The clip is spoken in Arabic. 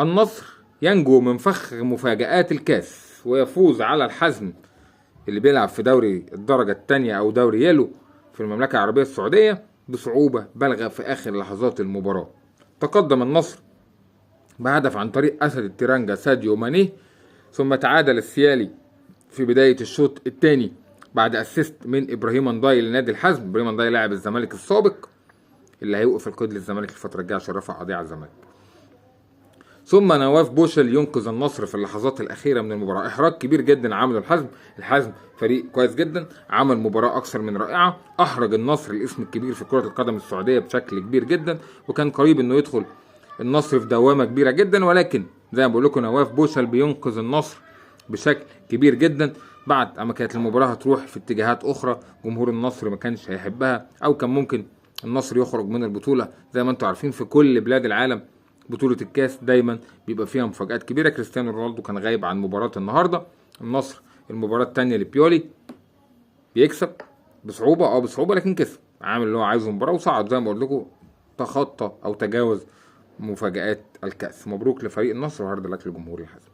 النصر ينجو من فخ مفاجآت الكاس ويفوز على الحزم اللي بيلعب في دوري الدرجة الثانية أو دوري يلو في المملكة العربية السعودية بصعوبة بالغة في آخر لحظات المباراة. تقدم النصر بهدف عن طريق أسد التيرانجا ساديو ماني، ثم تعادل السيالي في بداية الشوط الثاني بعد اسيست من إبراهيم انداي لنادي الحزم. إبراهيم انداي لاعب الزمالك السابق اللي هيوقف القيد للزمالك الفترة الجاية عشان رفع قضية على الزمالك. ثم نواف بوشل ينقذ النصر في اللحظات الأخيرة من المباراة. إحراج كبير جدا عمله الحزم فريق كويس جدا، عمل مباراة أكثر من رائعة، أحرج النصر الاسم الكبير في كرة القدم السعودية بشكل كبير جدا، وكان قريب إنه يدخل النصر في دوامة كبيرة جدا، ولكن زي ما بقول لكم نواف بوشل بينقذ النصر بشكل كبير جدا. بعد أما كانت المباراة هتروح في اتجاهات أخرى جمهور النصر ما كانش هيحبها، أو كان ممكن النصر يخرج من البطولة. زي ما انتم عارفين في كل بلاد العالم بطولة الكاس دايما بيبقى فيها مفاجآت كبيرة. كريستيانو رونالدو كان غايب عن مباراة النهاردة. النصر المباراة الثانية لبيولي بيكسب بصعوبة لكن كسب، عامل اللي هو عايزه مباراة وصعد زي ما قلت لكم، تخطى أو تجاوز مفاجآت الكاس. مبروك لفريق النصر وهارد لك لجمهور الحزم.